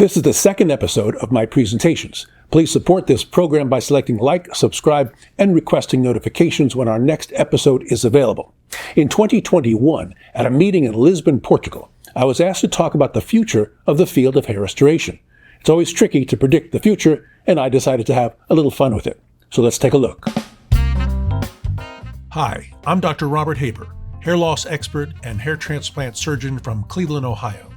This is the second episode of my presentations. Please support this program by selecting like, subscribe, and requesting notifications when our next episode is available. In 2021, at a meeting in Lisbon, Portugal, I was asked to talk about the future of the field of hair restoration. It's always tricky to predict the future, and I decided to have a little fun with it. So let's take a look. Hi, I'm Dr. Robert Haber, hair loss expert and hair transplant surgeon from Cleveland, Ohio.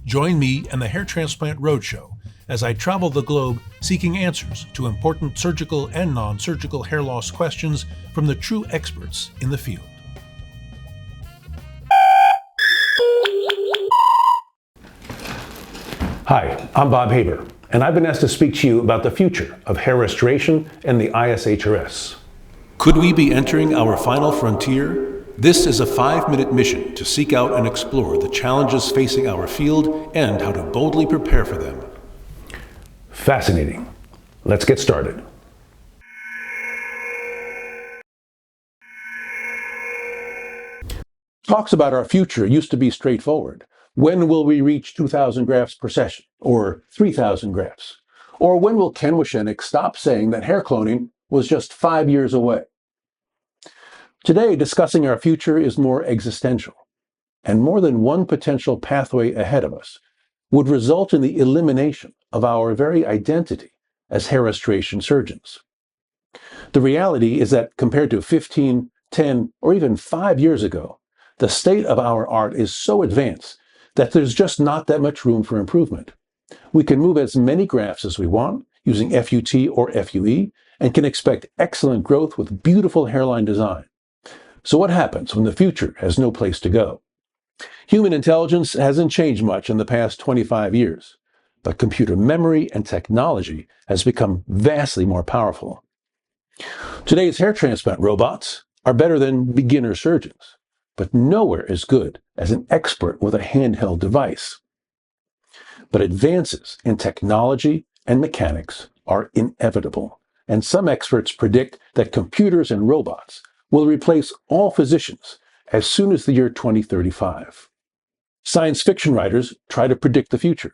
Join me and the Hair Transplant Road Show as I travel the globe seeking answers to important surgical and non-surgical hair loss questions from the true experts in the field. Hi, I'm Bob Haber, and I've been asked to speak to you about the future of hair restoration and the ISHRS. Could we be entering our final frontier? This is a 5-minute mission to seek out and explore the challenges facing our field and how to boldly prepare for them. Fascinating. Let's get started. Talks about our future used to be straightforward. When will we reach 2,000 grafts per session, or 3,000 grafts? Or when will Ken Washenick stop saying that hair cloning was just 5 years away? Today, discussing our future is more existential, and more than one potential pathway ahead of us would result in the elimination of our very identity as hair restoration surgeons. The reality is that compared to 15, 10, or even 5 years ago, the state of our art is so advanced that there's just not that much room for improvement. We can move as many grafts as we want using FUT or FUE and can expect excellent growth with beautiful hairline design. So what happens when the future has no place to go? Human intelligence hasn't changed much in the past 25 years, but computer memory and technology has become vastly more powerful. Today's hair transplant robots are better than beginner surgeons, but nowhere as good as an expert with a handheld device. But advances in technology and mechanics are inevitable, and some experts predict that computers and robots will replace all physicians as soon as the year 2035. Science fiction writers try to predict the future,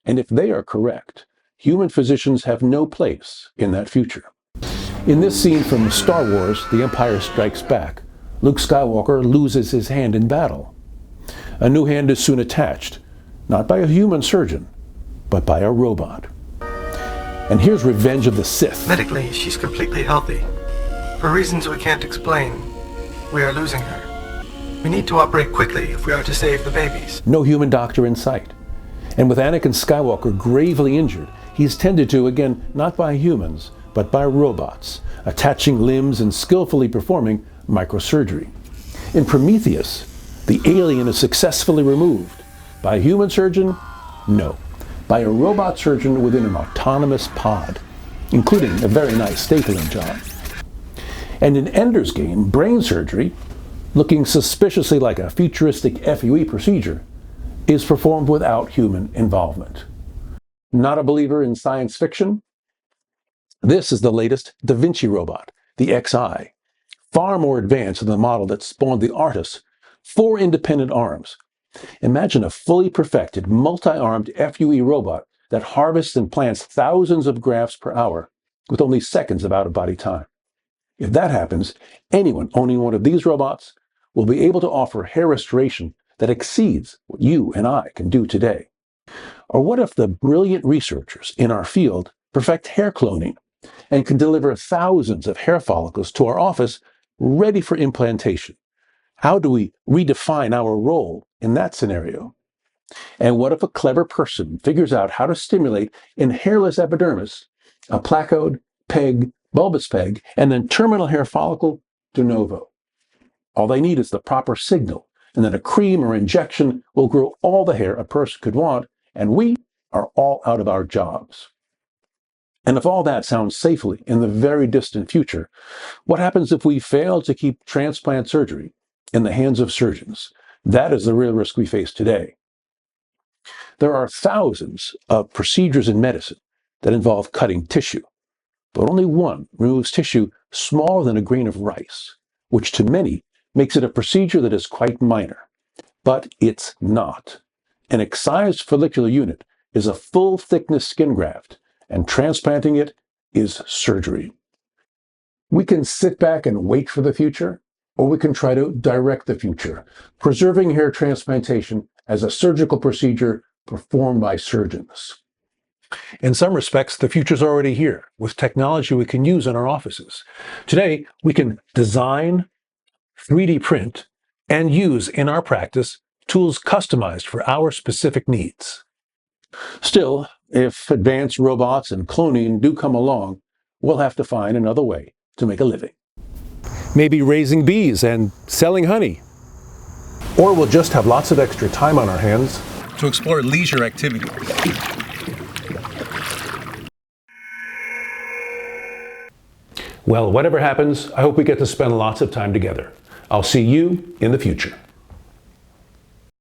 and if they are correct, human physicians have no place in that future. In this scene from Star Wars: The Empire Strikes Back, Luke Skywalker loses his hand in battle. A new hand is soon attached, not by a human surgeon, but by a robot. And here's Revenge of the Sith. Medically, she's completely healthy. For reasons we can't explain, we are losing her. We need to operate quickly if we are to save the babies. No human doctor in sight. And with Anakin Skywalker gravely injured, he's tended to, again, not by humans, but by robots, attaching limbs and skillfully performing microsurgery. In Prometheus, the alien is successfully removed. By a human surgeon? No. By a robot surgeon within an autonomous pod, including a very nice stapling job. And in Ender's Game, brain surgery, looking suspiciously like a futuristic FUE procedure, is performed without human involvement. Not a believer in science fiction? This is the latest Da Vinci robot, the XI, far more advanced than the model that spawned the Artis, 4 independent arms. Imagine a fully perfected, multi-armed FUE robot that harvests and plants thousands of grafts per hour with only seconds of out-of-body time. If that happens, anyone owning one of these robots will be able to offer hair restoration that exceeds what you and I can do today. Or what if the brilliant researchers in our field perfect hair cloning and can deliver thousands of hair follicles to our office ready for implantation? How do we redefine our role in that scenario? And what if a clever person figures out how to stimulate in hairless epidermis a placode, peg, bulbous peg, and then terminal hair follicle de novo? All they need is the proper signal, and then a cream or injection will grow all the hair a person could want, and we are all out of our jobs. And if all that sounds safely in the very distant future, what happens if we fail to keep transplant surgery in the hands of surgeons? That is the real risk we face today. There are thousands of procedures in medicine that involve cutting tissue, but only one removes tissue smaller than a grain of rice, which to many makes it a procedure that is quite minor. But it's not. An excised follicular unit is a full-thickness skin graft, and transplanting it is surgery. We can sit back and wait for the future, or we can try to direct the future, preserving hair transplantation as a surgical procedure performed by surgeons. In some respects, the future's already here, with technology we can use in our offices. Today, we can design, 3D print, and use in our practice tools customized for our specific needs. Still, if advanced robots and cloning do come along, we'll have to find another way to make a living. Maybe raising bees and selling honey. Or we'll just have lots of extra time on our hands to explore leisure activities. Well, whatever happens, I hope we get to spend lots of time together. I'll see you in the future.